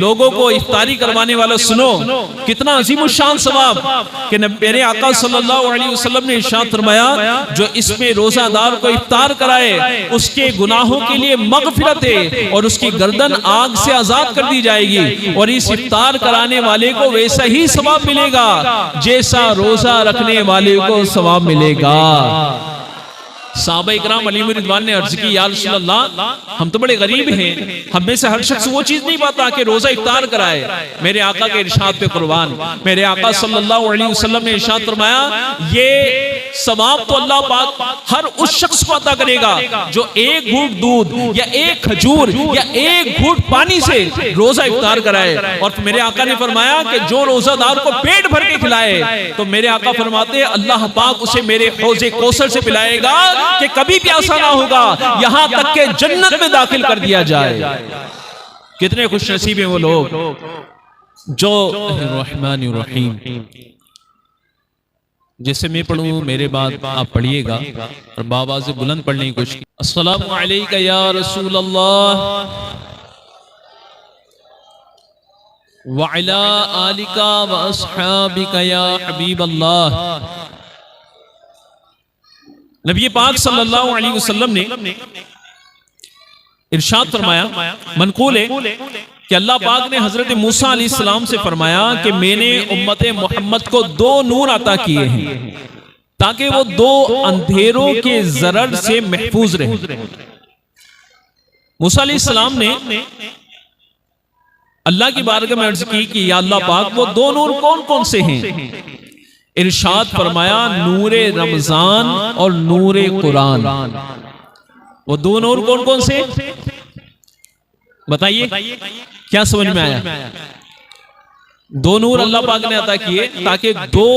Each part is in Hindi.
लोगों को इफ्तारी करवाने वाला सुनो, कितना अजीमुशान सवाब कि मेरे आका सल्लल्लाहु अलैहि वसल्लम ने इरशाद फरमाया, जो इसमें रोजादार को इफ्तार कराए उसके गुनाहों के लिए मगफिरत है और उसकी गर्दन आग से आजाद कर दी जाएगी, और इस इफ्तार कराने वाले को वैसा ही सवाब मिलेगा जैसा रोजा रखने वाले को सवाब मिलेगा। सहाबा-ए-किराम अलैहिम रिदवान ने अर्ज की, या रसूल अल्लाह, हम तो बड़े गरीब हैं, हम में से हर शख्स वो चीज नहीं पाता कि रोजा इफ्तार कराए। मेरे आका के इरशाद पे कुर्बान, मेरे आका सल्लल्लाहु अलैहि वसल्लम ने इरशाद फरमाया, ये सवाब तो अल्लाह पाक हर उस शख्स को अता करेगा जो एक घूंट दूध या एक खजूर या एक घूंट पानी से रोजा इफ्तार कराए। और मेरे आका ने फरमाया कि जो रोजादार को पेट भर के खिलाए, तो मेरे आका फरमाते हैं अल्लाह पाक उसे मेरे हौज़े कौसर से पिलाएगा कि कभी प्यासा ना होगा, यहां तक के जन्नत में दाखिल कर दिया जाए। कितने खुश नसीब हैं वो लोग जो रहमानिर रहीम, जैसे मैं पढ़ूं मेरे बाद आप पढ़िएगा और बाबा से बुलंद पढ़ने की कोशिश। अस्सलामु अलैका या रसूल अल्लाह व अला आलिका व अस्हाबिका या हबीब अल्लाह। नबी पाक सल्लल्लाहु अलैहि वसल्लम ने इरशाद फरमाया, मनकूल है कि अल्लाह पाक ने हजरत मूसा अलैहिस्सलाम से फरमाया कि मैंने उम्मत मोहम्मद को दो नूर अता किए हैं ताकि वो दो अंधेरों के जरर से महफूज रहे। मूसा अलैहिस्सलाम ने अल्लाह की बारगाह में अर्ज की कि या अल्लाह पाक, वो दो नूर कौन कौन से हैं? इरशाद फरमाया, नूरे रमजान और नूरे कुरान। वो दो नूर कौन कौन से? बताइए, क्या समझ में आया? दो नूर अल्लाह पाक ने अता किए ताकि दो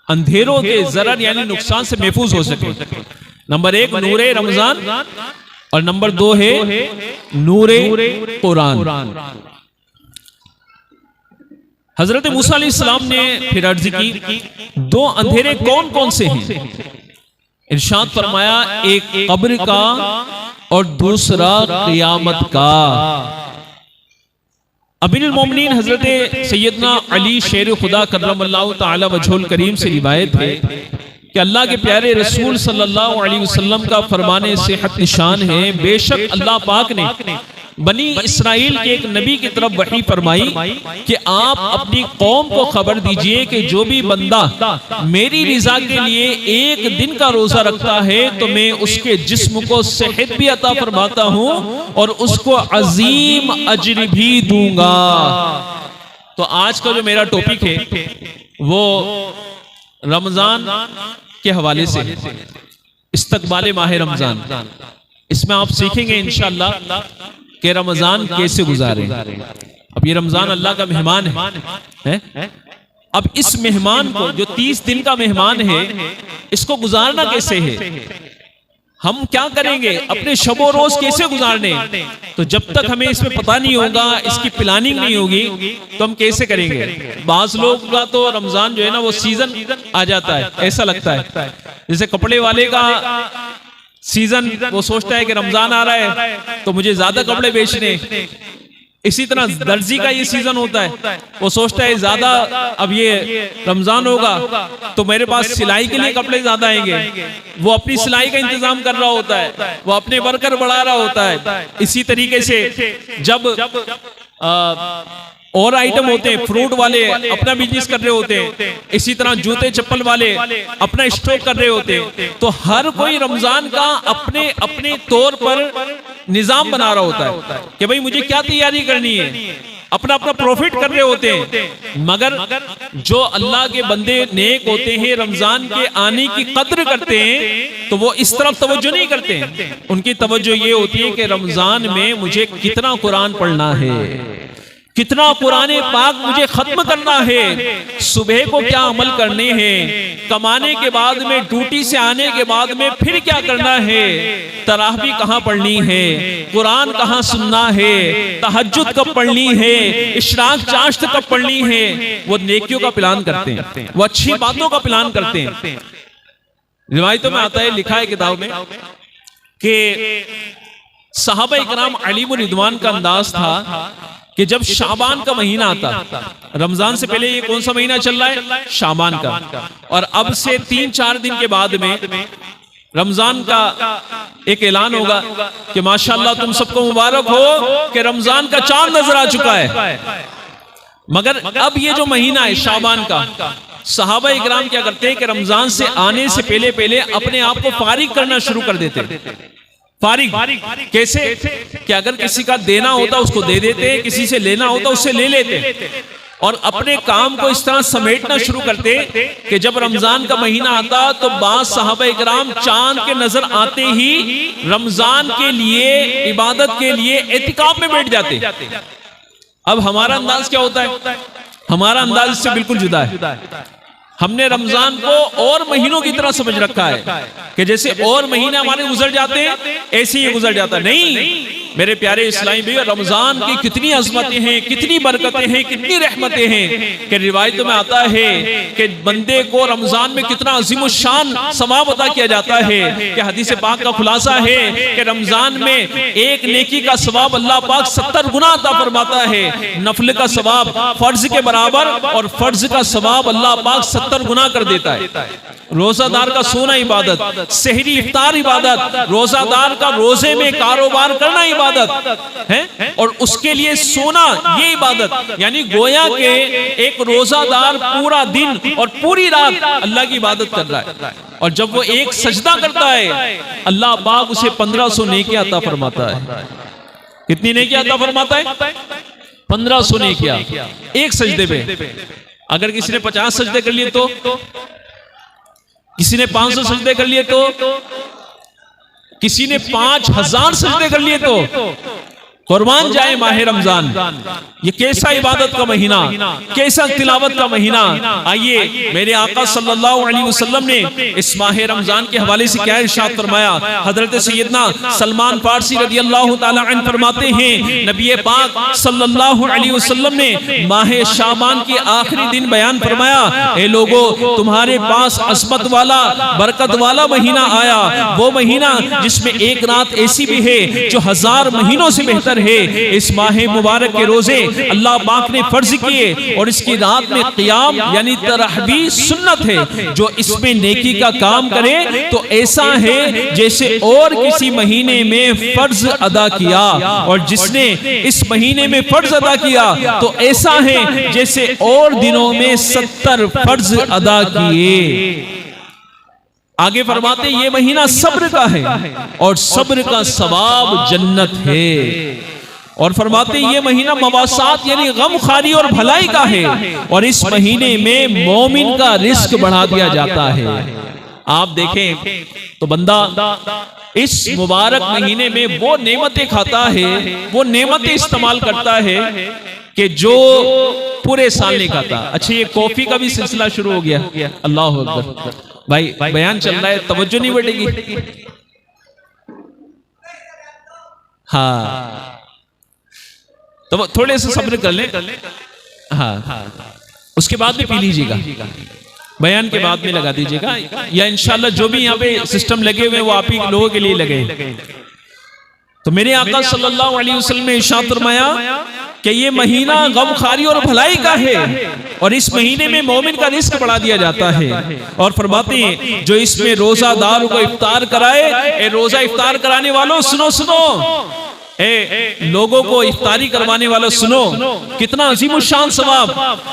अंधेरों के जरर यानी नुकसान से महफूज हो सके। नंबर एक नूरे रमजान और नंबर दो है नूरे कुरान। हजरत मूसा अलैहिस्सलाम ने फिर अर्ज की, दो अंधेरे कौन कौन से हैं? इरशाद फरमाया, एक कब्र का और दूसरा क़यामत का। अमीरुल मोमिनीन हजरत सैयदना अली शेर खुदा कर्रमल्लाहु ताला वजहुल करीम से रिवायत है कि अल्लाह के प्यारे रसूल सल्लल्लाहु अलैहि वसल्लम का फरमाने सेहत निशान है, बेशक अल्लाह पाक ने बनी इसराइल के एक नबी की तरफ वही फरमाई कि आप अपनी कौम को खबर दीजिए कि जो भी बंदा मेरी रिजा के लिए एक दिन का रोजा रखता है तो मैं उसके जिस्म को सेहत भी अता फरमाता हूं और उसको अजीम अजर भी दूंगा। तो आज का जो मेरा टॉपिक है वो रमजान के हवाले से, इस्तकबाल माह रमजान। इसमें आप सीखेंगे इंशाअल्लाह कि रमजान कैसे गुजारें। अब ये रमजान अल्लाह का मेहमान है? अब इस मेहमान को, जो 30 दिन का मेहमान है, इसको गुजारना कैसे है? हम क्या करेंगे? अपने शबो रोज कैसे गुजारने? तो जब तक हमें इसमें पता नहीं होगा, इसकी प्लानिंग नहीं होगी, तो हम कैसे करेंगे? बाज लोग का तो रमजान जो है ना वो सीजन आ जाता है, ऐसा लगता है जैसे कपड़े वाले का सीजन, वो सोचता है कि रमजान आ रहा है तो मुझे ज्यादा कपड़े बेचने। इसी तरह दर्जी का ये सीजन होता है, वो सोचता है ज्यादा अब ये रमजान होगा तो मेरे पास सिलाई के लिए कपड़े ज्यादा आएंगे, वो अपनी सिलाई का इंतजाम कर रहा होता है, वो अपने वर्कर बढ़ा रहा होता है। इसी तरीके से जब और आइटम होते हैं, फ्रूट वाले अपना बिजनेस कर रहे होते हैं, इसी तरह जूते चप्पल वाले अपना स्टॉक कर रहे होते हैं। तो हर कोई रमजान का अपने अपने तौर पर निजाम बना रहा होता है कि भाई मुझे क्या तैयारी करनी है, अपना अपना प्रॉफिट कर रहे होते हैं। मगर जो अल्लाह के बंदे नेक होते हैं, रमजान के आने की कद्र करते हैं, तो वो इस तरफ तवज्जो नहीं करते हैं। उनकी तवज्जो ये होती है कि रमजान में मुझे कितना कुरान पढ़ना है, कितना कुराने पाक मुझे खत्म करना है, सुबह को क्या अमल करने हैं, कमाने के बाद में, ड्यूटी से आने के बाद में फिर क्या करना है, तरावी कहाँ पढ़नी है, कुरान कहाँ सुनना है, तहज्जुद कब पढ़नी है, इशराक चाश्त कब पढ़नी है। वो नेकियों का प्लान करते हैं, वो अच्छी बातों का प्लान करते हैं। रिवायतों में आता है, लिखा है किताब में कि सहाबा-ए-किराम अलैहिम रिदवान का अंदाज था कि जब शाबान का महीना आता, रमजान से पहले ये कौन सा महीना चल रहा है? शाबान का। और अब से 3-4 दिन के बाद में रमजान का एक ऐलान होगा कि माशाअल्लाह तुम सबको मुबारक हो कि रमजान का चांद नजर आ चुका है। मगर अब ये जो महीना है शाबान का, सहाबा इकराम क्या करते हैं कि रमजान से आने से पहले पहले अपने आप को फारिग करना शुरू कर देते। फारिग कैसे? कि अगर किसी का देना होता उसको दे देते, किसी से लेना होता उससे ले लेते, और अपने काम को इस तरह समेटना शुरू करते कि जब रमजान का महीना आता तो बाज़ सहाबा इकराम चांद के नजर आते ही रमजान के लिए, इबादत के लिए एतिकाफ में बैठ जाते। अब हमारा अंदाज क्या होता है? हमारा अंदाज इससे बिल्कुल जुदा है। हमने रमजान को और महीनों की तरह समझ रखा है कि जैसे और महीने हमारे गुजर जाते हैं ऐसे ही गुजर जाता। नहीं मेरे प्यारे इस्लामी भाई, रमजान की कितनी अजमतें हैं, कितनी बरकतें हैं, कितनी रहमतें हैं कि रिवायतों में आता है कि बंदे को रमजान में कितना अजीम शान सवाब अता किया जाता है कि हदीस पाक का खुलासा है कि रमजान में एक नेकी का सवाब अल्लाह पाक 70 गुना अता फरमाता है। नफल का सवाब फर्ज के बराबर और फर्ज का सवाब अल्लाह पाक 70 गुना कर देता है। रोजादार का सोना इबादत, सहरी इफ्तार इबादत, रोजादार का रोजे में कारोबार करना इबादत है, और उसके लिए सोना ये इबादत। यानी गोया के एक रोजादार पूरा दिन और पूरी रात अल्लाह की इबादत कर रहा है, और जब वो एक सजदा करता है अल्लाह पाक उसे 1500 नेकियां अता फरमाता है। कितनी नेकियां अता फरमाता है? 1500 नेकियां एक सजदे पे। अगर किसी ने 50 सजदे कर लिए तो, किसी ने 500 सजदे कर लिए तो, किसी ने 5000 सजदे कर लिए तो कुर्बान जाए माह रमजान। ये कैसा इबादत का महीना, कैसा तिलावत का महीना। आइए मेरे आका सल्लल्लाहु अलैहि वसल्लम ने इस माह रमजान के हवाले से क्या इरशाद फरमाया। हजरत सैयदना सलमान फारसी रदियल्लाहु ताला अन्हु फरमाते हैं, नबी पाक सल्लल्लाहु अलैहि वसल्लम ने माह शाबान के आखिरी दिन बयान फरमाया, ए लोगो तुम्हारे पास अस्मत वाला, बरकत वाला महीना आया, वो महीना जिसमें एक रात ऐसी भी है जो 1000 महीनों से बेहतर है। इस माह मुबारक के रोजे अल्लाह पाक ने फर्ज किए और इसकी रात में क़ियाम यानी तरावी सुन्नत है। जो इसमें नेकी का काम करे तो ऐसा है जैसे और किसी महीने में फर्ज अदा किया, और जिसने इस महीने में फर्ज अदा किया तो ऐसा है जैसे और दिनों में 70 फर्ज अदा किए। आगे फरमाते ये महीना सब्र का है और सब्र का सवाब जन्नत है। और फरमाते ये महीना मवासात यानी गम खारी और भलाई का है, और इस महीने में मोमिन का रिस्क बढ़ा दिया जाता है। आप देखें तो बंदा इस मुबारक महीने में वो नेमतें खाता है, वो नेमतें इस्तेमाल करता है कि जो पूरे साल नहीं खाता। अच्छा ये कॉफी का भी सिलसिला शुरू हो गया। अल्लाह अकबर। भाई बयान चल रहा है, तवज्जो नहीं बढ़ेगी। हाँ तो थोड़े से सब्र कर ले। हाँ उसके बाद में पी लीजिएगा, बयान के बाद में लगा दीजिएगा, या इंशाल्लाह जो भी यहाँ पे सिस्टम लगे हुए वो आप ही लोगों के लिए लगे। तो मेरे आका सल्लल्लाहु अलैहि वसल्लम ने इरशाद फरमाया कि ये महीना गमखारी और भलाई का है, और इस महीने में मोमिन का रिस्क बढ़ा दिया जाता है। और फरमाते हैं जो इसमें रोजादार को इफ्तार कराए, ए रोजा इफ्तार कराने वालों सुनो सुनो, लोगों को इफ्तारी करवाने वाला सुनो, कितना अजीम शान सवाब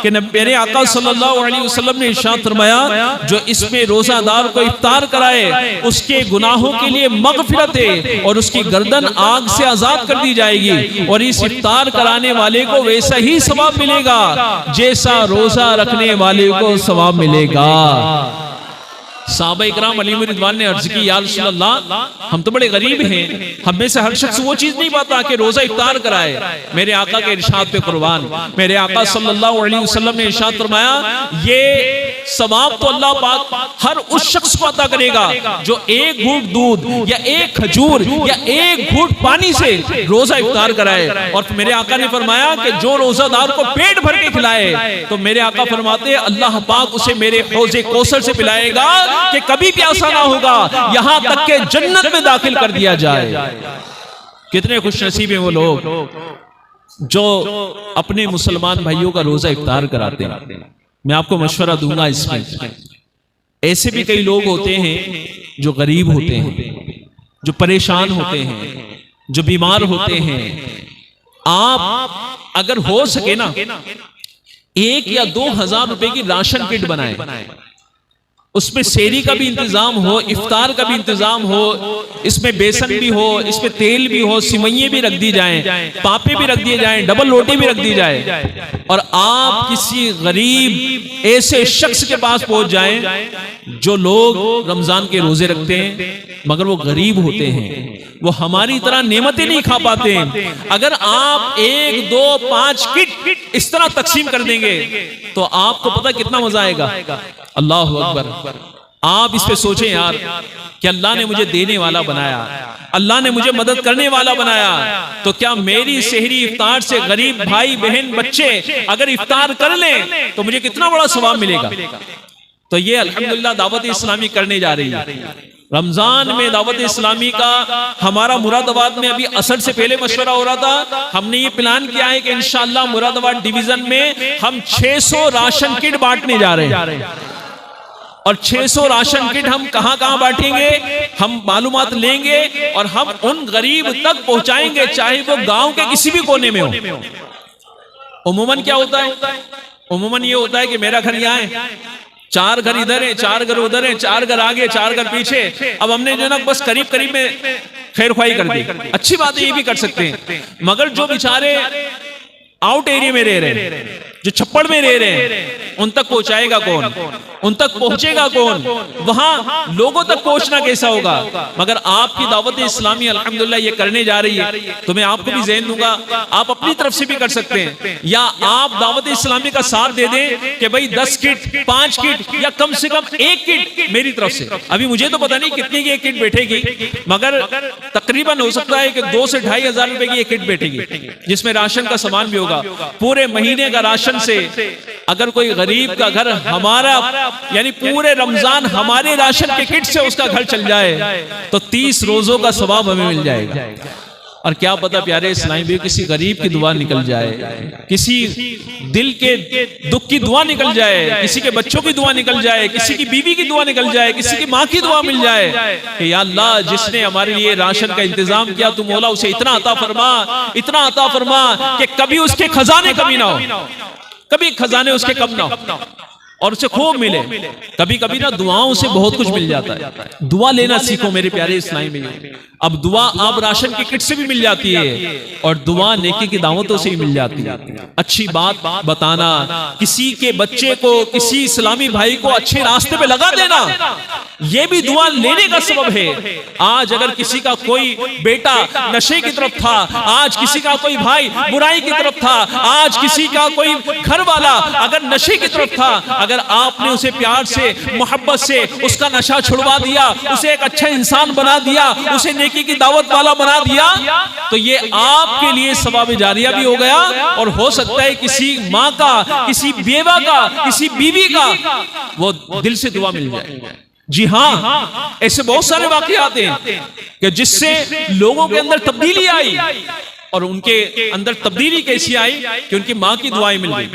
कि मेरे आका सल्लल्लाहु अलैहि वसल्लम ने इरशाद फरमाया जो इसमें रोजादार को इफ्तार कराए उसके गुनाहों के लिए मगफिरत है, और उसकी गर्दन आग से आजाद कर दी जाएगी, और इस इफ्तार कराने वाले को वैसा ही सवाब मिलेगा जैसा रोजा रखने वाले को सवाब मिलेगा। साहबा इकराम अलैहिम रिज़वान ने अर्ज की, या रसूल अल्लाह हम तो बड़े गरीब हैं, हम में से हर शख्स वो चीज नहीं पाता कि रोजा इफ्तार कराए। मेरे आका के इरशाद पे कुर्बान, मेरे आका सल्लल्लाहु अलैहि वसल्लम ने इरशाद फरमाया ये सवाब तो अल्लाह पाक हर उस शख्स को अता करेगा जो एक घूंट दूध या एक खजूर या एक घूंट पानी से रोजा इफ्तार कराए। और मेरे आका ने फरमाया कि जो रोजादार को पेट भर के खिलाए तो मेरे आका फरमाते हैं अल्लाह पाक उसे मेरे हौज़े कौसर से पिलाएगा कि कभी प्यासा ना होगा, यहां तक के जन्नत में दाखिल कर दिया जाए। कितने खुश नसीब हैं वो लोग। जो अपने मुसलमान भाइयों का रोजा इफ्तार कराते हैं, मैं आपको मशवरा दूंगा इसमें, ऐसे भी कई लोग होते हैं जो गरीब होते हैं, जो परेशान होते हैं, जो बीमार होते हैं। आप अगर हो सके ना 1 या 2,000 रुपए की राशन किट बनाएं, उसमें सेरी का भी इंतजाम हो, इफ्तार का भी इंतजाम हो, इसमें बेसन भी हो, इसमें तेल भी हो, सिवैयां भी रख दी जाएं, पापे भी रख दिए जाएं, डबल रोटी भी रख दी जाए, और आप किसी गरीब ऐसे शख्स के पास पहुंच जाएं जो लोग रमजान के रोजे रखते हैं मगर वो गरीब होते हैं, वो हमारी तरह नेमतें नहीं खा पाते हैं। अगर आप 1, 2, 5 किट इस तरह तकसीम कर देंगे तो आपको पता कितना मजा आएगा। अल्लाह अकबर। आप इस पे सोचें यार कि अल्लाह ने मुझे देने वाला बनाया, अल्लाह ने मुझे मदद करने वाला बनाया, तो क्या मेरी सेहरी इफ्तार से गरीब भाई बहन बच्चे अगर इफ्तार कर लें तो मुझे कितना बड़ा सवाब मिलेगा। तो ये अल्हम्दुलिल्लाह दावत इस्लामी करने जा रही है। रमजान में दावत इस्लामी का हमारा मुरादाबाद में अभी असर से पहले मशवरा हो रहा था। हमने ये प्लान किया है कि इंशाअल्लाह मुरादाबाद डिवीजन में हम 600 राशन किट बांटने जा रहे हैं, और 600 राशन किट हम कहां कहां बांटेंगे, हम मालूमात लेंगे और हम उन गरीब तक पहुंचाएंगे, चाहे वो गांव के किसी भी कोने में हो। उमूमन क्या होता है, उमूमन ये होता है कि मेरा घर यहाँ है, 4 घर इधर है, 4 घर उधर है, 4 घर आगे, 4 घर पीछे। अब हमने जो ना बस करीब करीब में खैर ख्वाही कर दी। अच्छी बात है, ये भी कर सकते हैं, मगर जो बेचारे आउट एरिया में रह रहे हैं, जो छप्पड़ में रह रहे हैं, उन तक पहुंचाएगा कौन, उन तक पहुंचेगा कौन, वहां लोगों तक पहुंचना कैसा होगा। मगर आपकी दावत इस्लामी अल्हम्दुलिल्लाह ये करने जा रही है, तो मैं आपको भी ज़हन दूंगा, आप अपनी तरफ से भी कर सकते हैं, या आप दावत इस्लामी का साथ दे दें कि भाई 10 किट, 5 किट या कम से कम 1 किट मेरी तरफ से। अभी मुझे तो पता नहीं कितने की 1 किट बैठेगी, मगर तकरीबन हो सकता है कि 2 से 2,500 हजार रुपए की 1 किट बैठेगी, जिसमें राशन का सामान भी होगा। पूरे महीने का राशन से अगर कोई गरीब का घर हमारा यानी पूरे रमजान हमारे राशन के किट से उसका घर चल जाए तो 30 रोजों का सवाब हमें मिल जाएगा। और क्या पता प्यारे इस्लामी भी किसी गरीब की दुआ निकल जाए, किसी दिल के दुख की दुआ निकल जाए, किसी के बच्चों की दुआ निकल जाए, किसी की बीवी की दुआ निकल जाए, किसी की माँ की दुआ मिल जाए कि या अल्लाह जिसने हमारे लिए राशन का इंतजाम किया तू मौला उसे इतना अता फरमा, इतना अता फरमा कि कभी उसके खजाने कमी ना हो, कभी खजाने उसके कम ना हो और उसे खूब मिले। कभी कभी ना दुआओं से बहुत कुछ मिल जाता है। दुआ लेना सीखो मेरे प्यारे इस्लामी में। अब दुआ आप राशन की किट से भी मिल जाती है और दुआ नेकी की दावतों से ही मिल जाती है। अच्छी बात बताना, किसी के बच्चे को, किसी इस्लामी भाई को अच्छे रास्ते पे लगा देना, ये भी दुआ लेने का सबब है। आज अगर किसी का कोई बेटा नशे की तरफ था, आज किसी का कोई भाई बुराई की तरफ था, आज किसी का कोई घर वाला अगर नशे की तरफ था, अगर आपने उसे प्यार से, मोहब्बत से उसका नशा छुड़वा दिया, उसे एक अच्छा इंसान बना दिया, उसे नेकी की दावत वाला बना दिया, तो ये आपके लिए सवाब जारिया भी हो गया और हो सकता है किसी माँ का, किसी बेवा का, किसी बीवी का वो दिल से दुआ मिल जाए। जी हाँ, ऐसे बहुत सारे वाकयात हैं कि जिससे लोगों के अंदर तब्दीली आई और उनके अंदर तब्दीली कैसी आई कि उनकी माँ की दुआएं मिल गई।